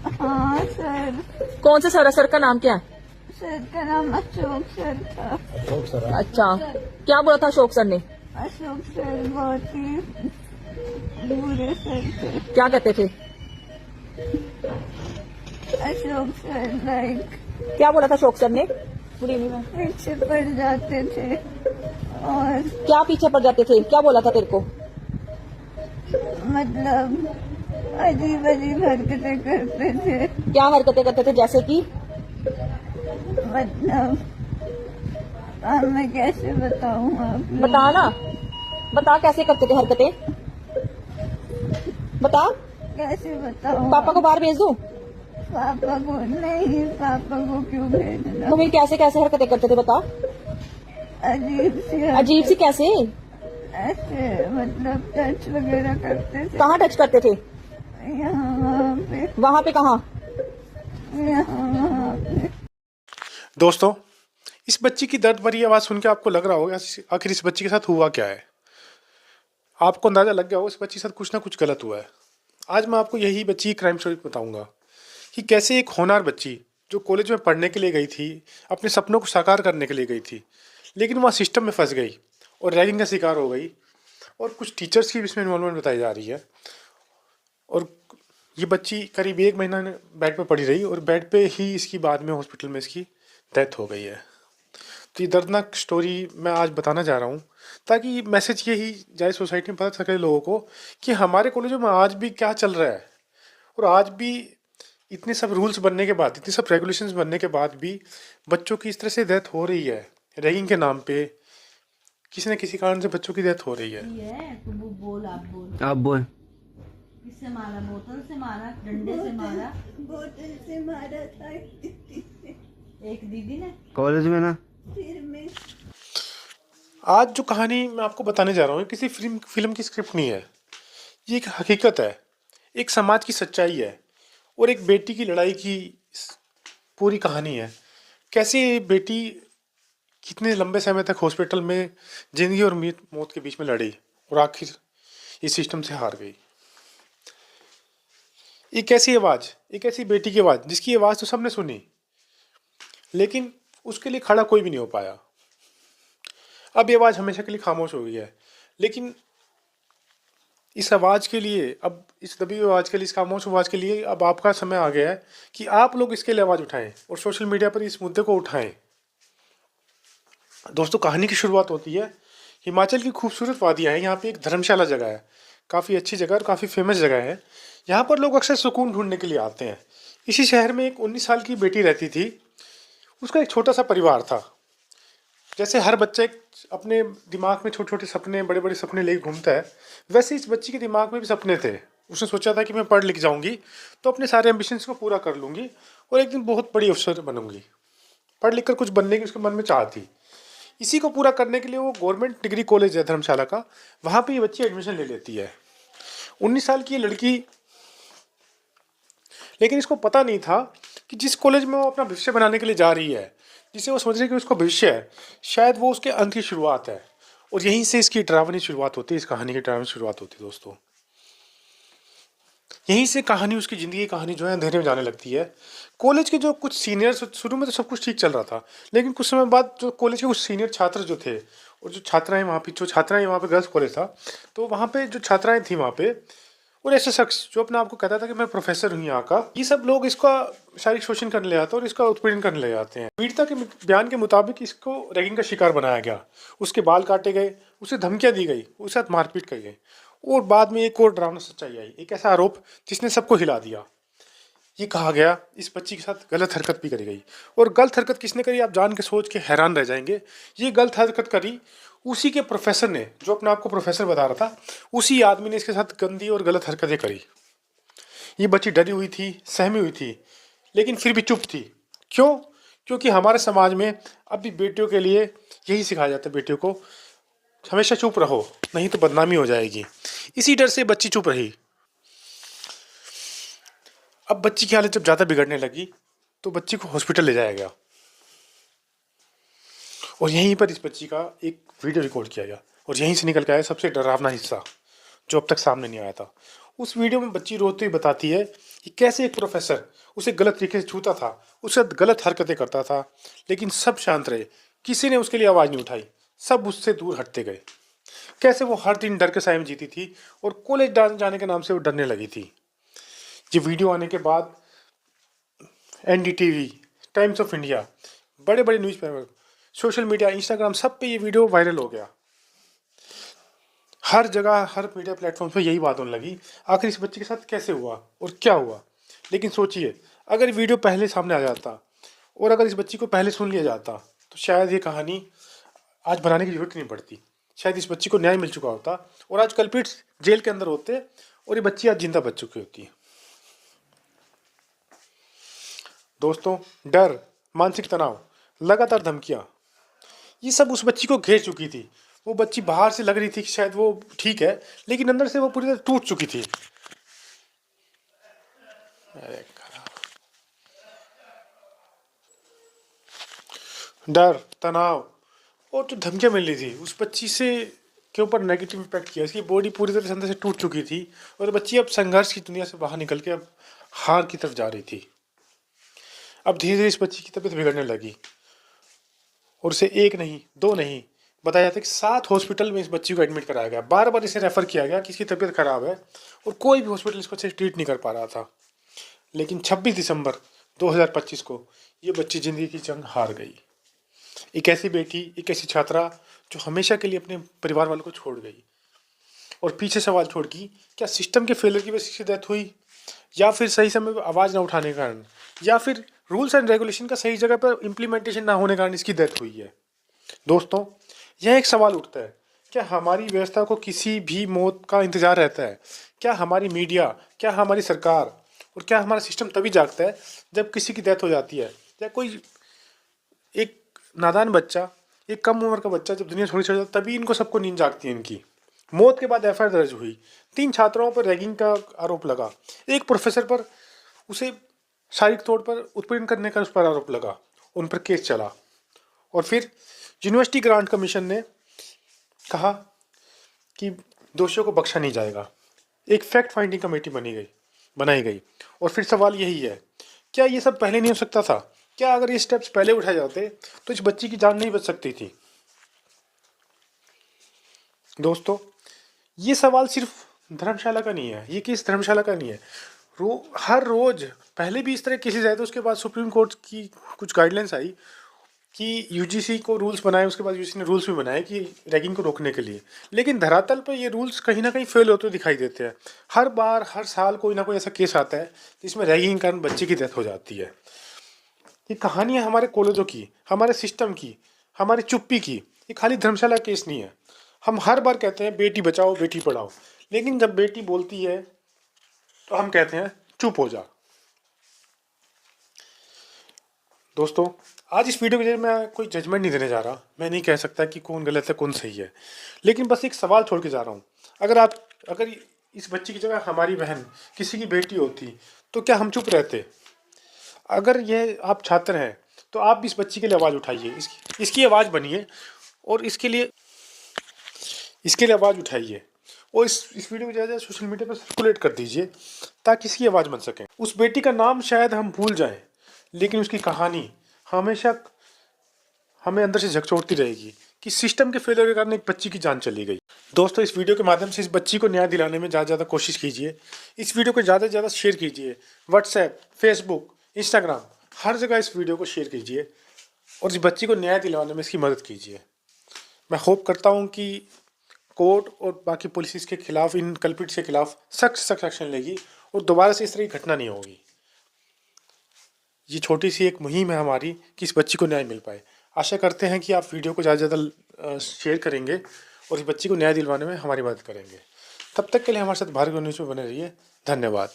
हाँ सर। कौन से सर है? सर का नाम क्या है? सर का नाम अशोक सर था। अच्छा, क्या बोला था अशोक सर ने? अशोक सर बहुत ही बुरे सर थे। क्या कहते थे? अशोक सर लाइक क्या बोला था अशोक सर ने? Good evening ma'am. पीछे पड़ जाते थे और क्या पीछे पड़ जाते थे? क्या बोला था तेरे को? मतलब अजीब अजीब हरकतें करते थे। क्या हरकतें करते थे? जैसे कि मतलब अब मैं कैसे बताऊँ आप लोग? बता ना, बता कैसे करते थे हरकतें? बता। कैसे बताऊँ? पापा को बाहर भेज दूं? पापा को नहीं, पापा को क्यों भेजना? तो फिर कैसे कैसे हरकतें करते थे बता? अजीब सी कैसे? ऐसे मतलब टच वगैरह करते थे। कहाँ टच करते थे? यहाँ वहाँ पे, वहाँ पे कहाँ? यहाँ वहाँ पे। दोस्तों, इस बच्ची की दर्द भरी आवाज़ सुन के आपको लग रहा होगा आखिर इस बच्ची के साथ हुआ क्या है। आपको अंदाजा लग गया होगा इस बच्ची के साथ कुछ ना कुछ गलत हुआ है। आज मैं आपको यही बच्ची की क्राइम स्टोरी बताऊंगा कि कैसे एक होनहार बच्ची जो कॉलेज में पढ़ने के लिए गई थी, अपने सपनों को साकार करने के लिए गई थी, लेकिन वहाँ सिस्टम में फंस गई और रैगिंग का शिकार हो गई और कुछ टीचर्स की भी इसमें इन्वॉल्वमेंट बताई जा रही है। और ये बच्ची करीब 1 महीना बेड पे पड़ी रही और बेड पे ही इसकी बाद में हॉस्पिटल में इसकी डेथ हो गई है। तो ये दर्दनाक स्टोरी मैं आज बताना चाह रहा हूँ ताकि मैसेज यही जाए सोसाइटी में पता सके लोगों को कि हमारे कॉलेजों में आज भी क्या चल रहा है। और आज भी इतने सब रूल्स बनने के बाद, इतने सब रेगुलेशंस बनने के बाद भी बच्चों की इस तरह से डेथ हो रही है रैगिंग के नाम पे। किसी न किसी कारण से बच्चों की डेथ हो रही है। तू बोल, आप बोल। किससे मारा? बोतल से मारा, डंडे से मारा? बोतल से मारा था एक दीदी ने। कॉलेज में ना। फिर में आज जो कहानी मैं आपको बताने जा रहा हूँ किसी फिल्म की स्क्रिप्ट नहीं है। ये एक हकीकत है, एक समाज की सच्चाई है और एक बेटी की लड़ाई की पूरी कहानी है। कैसे ये बेटी कितने लंबे समय तक हॉस्पिटल में जिंदगी और मौत के बीच में लड़ी और आखिर इस सिस्टम से हार गई। एक ऐसी आवाज़, एक ऐसी बेटी की आवाज़ जिसकी आवाज़ तो सबने सुनी, लेकिन उसके लिए खड़ा कोई भी नहीं हो पाया। अब ये आवाज़ हमेशा के लिए खामोश हो गई है, लेकिन इस आवाज़ के लिए, अब इस दबी हुई आवाज़ के लिए, इस खामोश आवाज़ के लिए अब आपका समय आ गया है कि आप लोग इसके लिए आवाज़ उठाएं और सोशल मीडिया पर इस मुद्दे को उठाएं। दोस्तों, कहानी की शुरुआत होती है हिमाचल की खूबसूरत वादियाँ हैं। यहाँ पे एक धर्मशाला जगह है, काफ़ी अच्छी जगह और काफ़ी फेमस जगह है। यहाँ पर लोग अक्सर सुकून ढूंढने के लिए आते हैं। इसी शहर में एक 19 साल की बेटी रहती थी। उसका एक छोटा सा परिवार था। जैसे हर बच्चे अपने दिमाग में छोटे छोटे सपने, बड़े बड़े सपने लेके घूमता है, वैसे इस बच्ची के दिमाग में भी सपने थे। उसने सोचा था कि मैं पढ़ लिख जाऊंगी तो अपने सारे एम्बिशंस को पूरा कर लूंगी और एक दिन बहुत बड़ी अफसर बनूंगी। पढ़ लिख कर कुछ बनने की उसके मन में चाह थी। इसी को पूरा करने के लिए वो गवर्नमेंट डिग्री कॉलेज है धर्मशाला का, वहाँ पे ये बच्ची एडमिशन ले लेती है। 19 साल की ये लड़की, लेकिन इसको पता नहीं था कि जिस कॉलेज में वो अपना भविष्य बनाने के लिए जा रही है, जिसे वो समझ रही है कि उसका भविष्य है, शायद वो उसके अंत की शुरुआत है। और यहीं से इसकी डरावनी शुरुआत होती है, इस कहानी की डरावनी शुरुआत होती है दोस्तों। यहीं से कहानी, उसकी ज़िंदगी की कहानी जो है अंधेरे में जाने लगती है। कॉलेज के जो कुछ सीनियर्स, शुरू में तो सब कुछ ठीक चल रहा था, लेकिन कुछ समय बाद जो कॉलेज के कुछ सीनियर छात्र जो थे और जो छात्राएं वहाँ पे, जो छात्राएं वहाँ पे गर्ल्स कॉलेज था, तो वहाँ पे जो छात्राएं थी वहाँ पे, और ऐसे शख्स जो अपने आप को कहता था कि मैं प्रोफेसर हूँ यहाँ का, ये सब लोग इसका शारीरिक शोषण करने ले आते हैं और इसका उत्पीड़न करने ले जाते हैं। पीड़िता के बयान के मुताबिक इसको रैगिंग का शिकार बनाया गया, उसके बाल काटे गए, उसे धमकियाँ दी गई, उसके साथ मारपीट की गई। और बाद में एक और डरावना सच्चाई आई, एक ऐसा आरोप जिसने सबको हिला दिया। ये कहा गया इस बच्ची के साथ गलत हरकत भी करी गई। और गलत हरकत किसने करी, आप जान के सोच के हैरान रह जाएंगे। ये गलत हरकत करी उसी के प्रोफेसर ने, जो अपने आप को प्रोफेसर बता रहा था। उसी आदमी ने इसके साथ गंदी और गलत हरकतें करी। ये बच्ची डरी हुई थी, सहमी हुई थी, लेकिन फिर भी चुप थी। क्यों? क्योंकि हमारे समाज में अब भी बेटियों के लिए यही सिखाया जाता है, बेटियों को हमेशा चुप रहो, नहीं तो बदनामी हो जाएगी। इसी डर से बच्ची चुप रही। अब बच्ची की हालत जब ज़्यादा बिगड़ने लगी तो बच्ची को हॉस्पिटल ले जाया गया और यहीं पर इस बच्ची का एक वीडियो रिकॉर्ड किया गया और यहीं से निकल के आया सबसे डरावना हिस्सा जो अब तक सामने नहीं आया था। उस वीडियो में बच्ची रोते हुए बताती है कि कैसे एक प्रोफेसर उसे गलत तरीके से छूता था, उससे गलत हरकतें करता था, लेकिन सब शांत रहे, किसी ने उसके लिए आवाज़ नहीं उठाई, सब उससे दूर हटते गए। कैसे वो हर दिन डर के साए में जीती थी और कॉलेज जाने के नाम से वो डरने लगी थी। ये वीडियो आने के बाद NDTV, टाइम्स ऑफ इंडिया, बड़े बड़े न्यूज़पेपर, सोशल मीडिया, इंस्टाग्राम, सब पे ये वीडियो वायरल हो गया। हर जगह, हर मीडिया प्लेटफॉर्म पे यही बात होने लगी, आखिर इस बच्चे के साथ कैसे हुआ और क्या हुआ। लेकिन सोचिए, अगर वीडियो पहले सामने आ जाता और अगर इस बच्ची को पहले सुन लिया जाता तो शायद ये कहानी आज बनाने की जरूरत नहीं पड़ती। शायद इस बच्ची को न्याय मिल चुका होता और आज कल्प्रिट्स जेल के अंदर होते और ये बच्ची आज जिंदा बच चुकी होती। दोस्तों, डर, मानसिक तनाव, लगातार धमकियां, ये सब उस बच्ची को घेर चुकी थी। वो बच्ची बाहर से लग रही थी कि शायद वो ठीक है, लेकिन अंदर से वो पूरी तरह टूट चुकी थी। अरे डर, तनाव और जो धमकियां मिल रही थी उस बच्ची से के ऊपर नेगेटिव इम्पैक्ट किया। उसकी बॉडी पूरी तरह से अंदर से टूट चुकी थी और बच्ची अब संघर्ष की दुनिया से बाहर निकल के अब हार की तरफ जा रही थी। अब धीरे धीरे इस बच्ची की तबीयत बिगड़ने लगी और उसे 1 नहीं 2 नहीं बताया जाता है कि 7 हॉस्पिटल में इस बच्ची को एडमिट कराया गया। बार बार इसे रेफर किया गया कि इसकी तबीयत खराब है और कोई भी हॉस्पिटल इसको अच्छे से ट्रीट नहीं कर पा रहा था। लेकिन 26 दिसंबर 2025 को ये बच्ची जिंदगी की जंग हार गई। एक ऐसी बेटी, एक ऐसी छात्रा जो हमेशा के लिए अपने परिवार वालों को छोड़ गई और पीछे सवाल छोड़ गई, क्या सिस्टम के फेलियर की वजह से इसकी डेथ हुई, या फिर सही समय पर आवाज़ ना उठाने के कारण, या फिर रूल्स एंड रेगुलेशन का सही जगह पर इम्प्लीमेंटेशन ना होने के कारण इसकी डेथ हुई है। दोस्तों, यह एक सवाल उठता है, क्या हमारी व्यवस्था को किसी भी मौत का इंतजार रहता है? क्या हमारी मीडिया, क्या हमारी सरकार और क्या हमारा सिस्टम तभी जागता है जब किसी की डेथ हो जाती है, या कोई एक नादान बच्चा, एक कम उम्र का बच्चा जब दुनिया छोड़ जाता है, तभी इनको सबको नींद जागती है इनकी। मौत के बाद FIR दर्ज हुई, 3 छात्राओं पर रैगिंग का आरोप लगा, एक प्रोफेसर पर उसे शारीरिक तौर पर उत्पीड़न करने का उस पर आरोप लगा, उन पर केस चला और फिर यूनिवर्सिटी ग्रांट कमीशन ने कहा कि दोषियों को बख्शा नहीं जाएगा। एक फैक्ट फाइंडिंग कमेटी बनाई गई और फिर सवाल यही है, क्या ये सब पहले नहीं हो सकता था? क्या अगर ये स्टेप्स पहले उठाए जाते तो इस बच्ची की जान नहीं बच सकती थी? दोस्तों, ये सवाल सिर्फ धर्मशाला का नहीं है, ये केस धर्मशाला का नहीं है। हर रोज पहले भी इस तरह केसेस आए थे, उसके बाद सुप्रीम कोर्ट की कुछ गाइडलाइंस आई कि UGC को रूल्स बनाए, उसके बाद UGC ने रूल्स भी बनाए कि रैगिंग को रोकने के लिए, लेकिन धरातल पर ये रूल्स कहीं ना कहीं फेल होते दिखाई देते हैं। हर बार, हर साल कोई ना कोई ऐसा केस आता है जिसमें रैगिंग के कारण बच्चे की डेथ हो जाती है। ये कहानी है हमारे कॉलेजों की, हमारे सिस्टम की, हमारी चुप्पी की। ये खाली धर्मशाला केस नहीं है। हम हर बार कहते हैं बेटी बचाओ, बेटी पढ़ाओ, लेकिन जब बेटी बोलती है तो हम कहते हैं चुप हो जा। दोस्तों, आज इस वीडियो के जरिए मैं कोई जजमेंट नहीं देने जा रहा, मैं नहीं कह सकता कि कौन गलत है कौन सही है, लेकिन बस एक सवाल छोड़ के जा रहा हूँ। अगर इस बच्ची की जगह हमारी बहन, किसी की बेटी होती तो क्या हम चुप रहते? अगर ये आप छात्र हैं तो आप भी इस बच्ची के लिए आवाज़ उठाइए, इसकी आवाज़ बनिए और इसके लिए आवाज़ उठाइए और इस वीडियो को ज़्यादा सोशल मीडिया पर सर्कुलेट कर दीजिए ताकि इसकी आवाज़ बन सके। उस बेटी का नाम शायद हम भूल जाएं, लेकिन उसकी कहानी हमेशा हमें अंदर से झकझोरती रहेगी कि सिस्टम के फेलियर के कारण एक बच्ची की जान चली गई। दोस्तों, इस वीडियो के माध्यम से इस बच्ची को न्याय दिलाने में ज़्यादा ज़्यादा कोशिश कीजिए। इस वीडियो को ज़्यादा से ज़्यादा शेयर कीजिए, व्हाट्सएप, फेसबुक, इंस्टाग्राम, हर जगह इस वीडियो को शेयर कीजिए और इस बच्ची को न्याय दिलाने में इसकी मदद कीजिए। मैं होप करता हूँ कि कोर्ट और बाकी पुलिस के खिलाफ, इन कल्प्रिट्स के खिलाफ सख्त एक्शन लेगी और दोबारा से इस तरह की घटना नहीं होगी। ये छोटी सी एक मुहिम है हमारी कि इस बच्ची को न्याय मिल पाए। आशा करते हैं कि आप वीडियो को ज़्यादा से ज़्यादा शेयर करेंगे और इस बच्ची को न्याय दिलवाने में हमारी मदद करेंगे। तब तक के लिए हमारे साथ भारत न्यूज़ में बने रहिए। धन्यवाद।